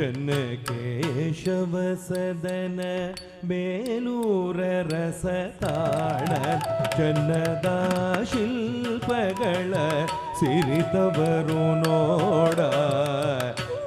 ಚನ್ನಕೇಶವ ಸದನ ಬೇಲೂರ ರಸತಾಣ ಚನ್ನದ ಶಿಲ್ಪಗಳ ಸಿರಿತವರು ನೋಡ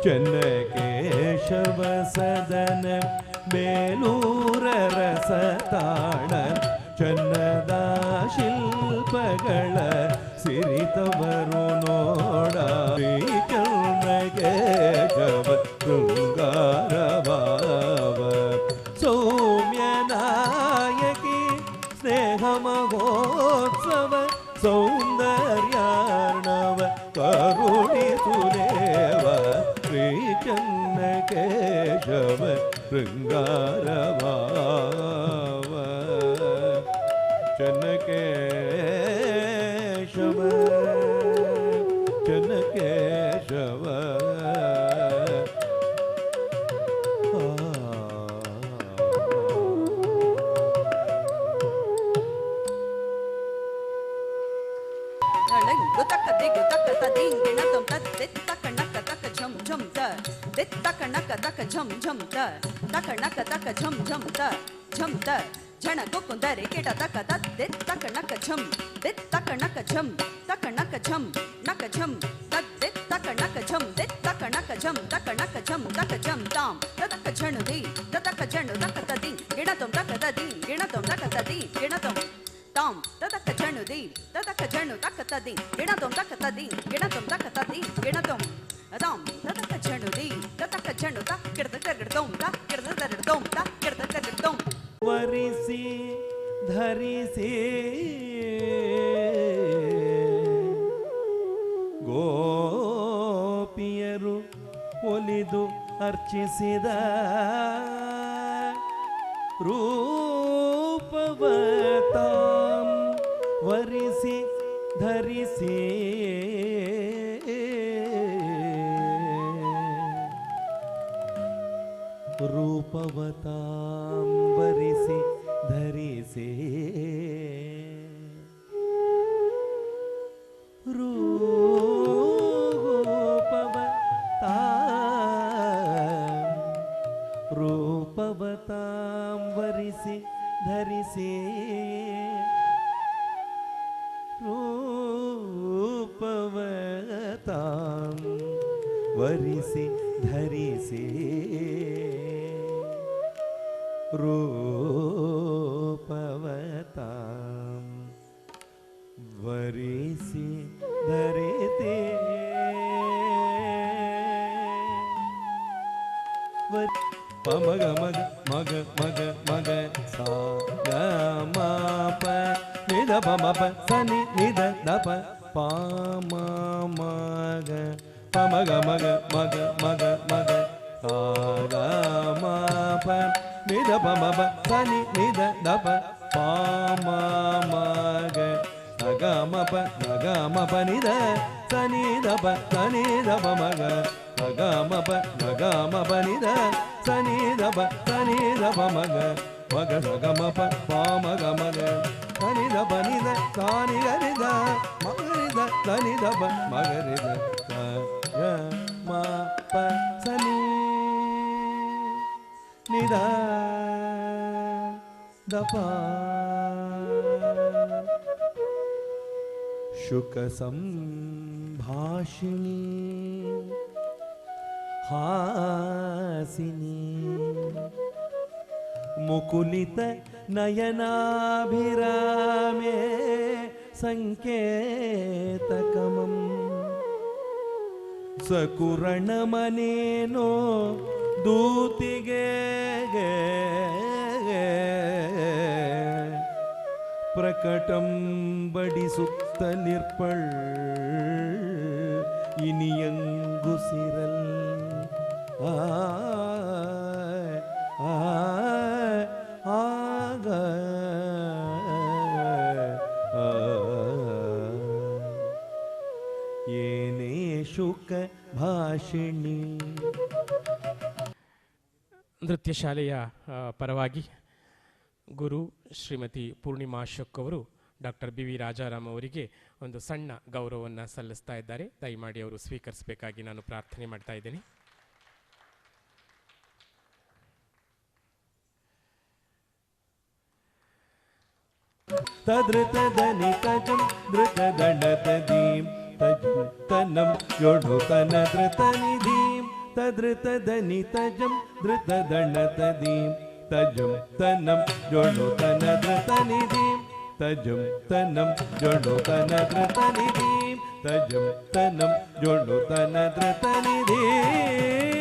ಚನ್ನಕೇಶವ ಸದನ ಬೇಲೂರ ರಸತಾಣ ಚನ್ನದ ಶಿಲ್ಪಗಳ ಸಿರಿತವರು ನೋಡ ಚನ್ನಕೇಶವ ಶೃಂಗಾರಭಾವ ಸೌಮ್ಯ ನಾಯಕಿ ಸ್ನೇಹ ಮಹೋತ್ಸವ ಸೌಂದರ್ಯಾರ್ಣವ ಕರುಣಿಸುದೇವ ಶ್ರೀ ಚನ್ನಕೇಶವ ಶೃಂಗಾರಭಾವ ಚನ್ನಕೇಶವ ಚನ್ನಕೇಶವ झण गोकुंदरे केट तक दे तक नक झम दे तक नक झम तक नक झम नक झम तक दे तक नक झम दे तक नक झम तक नक झम तक झम ताम तक झण दे तक झण तक तदी गिण तुम तक तदी गिण तुम तक तदी गिण तुम ताम तक झण दे तक झण तक तदी गिण तुम तक तदी गिण तुम तक तदी गिण तुम ताम तक झण दे तक झण तक गिरद कर तुम तक गिरद कर तुम तक गिरद कर तुम ವರಿಸಿ ಧರಿಸಿ ಗೋಪಿಯರು ಒಲಿದು ಅರ್ಚಿಸಿದ ರೂಪವತಾಂ ವರಿಸಿ ಧರಿಸಿ ರೂಪವತಾಂ ವರಿಸಿ ಧರಿಸಿ ರೂಪವತಾಂ ವರಿಸಿ ಧರಿಸಿ ರೂಪವತಾಂ ವರಿಸಿ ಧರಿಸಿ ರೂಪವತಾಂ ವರಿಸಿ ಧರಿತೆ ಪಮಗ ಮಗ ಮಗ ಮಗ ಮಗ ಸಾ ಗ ಮ ಪ ನಿದ ಪ ಮ ಪ ಸನಿ ನಿದ ದ ಪ ಪ ಮ ಮಗ ಪಮಗ ಮಗ ಮಗ ಮಗ ಮಗ ಸಾ ಗ ಮ ಪ ನಿದ ಪ ಮ ಪ ಸನಿ ನಿದ ದ ಪ ಪ ಮ ಮಗ ಗ ಮ ಪ ಗ ಮ ಪ ನಿದ ಸನಿ ದ ಪ ಸನಿ ದ ಪ ಮಗ ಗ ಮ ಪ ಗ ಮ ಪ ನಿದ ಸನಿ ದ ಪ ಸನಿ ದ ಪ ಮಗ ಮಗ ಗ ಮ ಪ ಮಗ ಮಗ ಸನಿ ದ ಪ ನಿದ ಸಾನಿ ಗ ನಿದ ಮಗ ನಿದ ಸನಿ ದ ಪ ಮಗ ನಿದ ಗ ಮ ಪ ಸನಿ ನಿದ ದ ಪ ಶುಕ ಸಂಭಾಷಿಣಿ ಹಾಸಿನಿ ಮುಕುಲಿತ ನಯನಾಭಿರಾಮೇ ಸಂಕೇತಕಮಂ ಸಕುರಣಮನೇನೋ ದೂತಿಗೆ ಪ್ರಕಟಂ ಬಡಿಸುತ್ತಲಿರ್ಪಳ್ ಇನಿಯಂಗುಸಿರಲ್ ಆಗ ಏನೇ ಶುಕ ಭಾಷಿಣಿ. ನೃತ್ಯ ಶಾಲೆಯ ಪರವಾಗಿ ಗುರು ಶ್ರೀಮತಿ ಪೂರ್ಣಿಮಾ ಅಶೋಕ್ ಅವರು ಡಾಕ್ಟರ್ ಬಿ ವಿ ರಾಜಾರಾಮ್ ಅವರಿಗೆ ಒಂದು ಸಣ್ಣ ಗೌರವವನ್ನು ಸಲ್ಲಿಸ್ತಾ ಇದ್ದಾರೆ. ದಯಮಾಡಿ ಅವರು ಸ್ವೀಕರಿಸಬೇಕಾಗಿ ನಾನು ಪ್ರಾರ್ಥನೆ ಮಾಡ್ತಾ ಇದ್ದೇನೆ. ತದೃತ ಧನಿ ತಜಂ ಧೃತ ದಂಡ ತದೀಂ ತಜಂ ತನಂ ಜೋಡು ತನ ಧೃತ ನಿಧೀಂ ತದೃತ ಧನಿ ತಜಂ ಧೃತ ದಂಡ ತದೀಂ ತಜಂ ತನಂ ಜೋಡು ತನ ಧೃತ ನಿಧೀಂ ತಜಂ ತನಂ ಜೋಡು ತನ ಧೃತ ನಿಧೀಂ ತಜಂ ತನಂ ಜೋಡು ತನ ಧೃತ ನಿಧೀಂ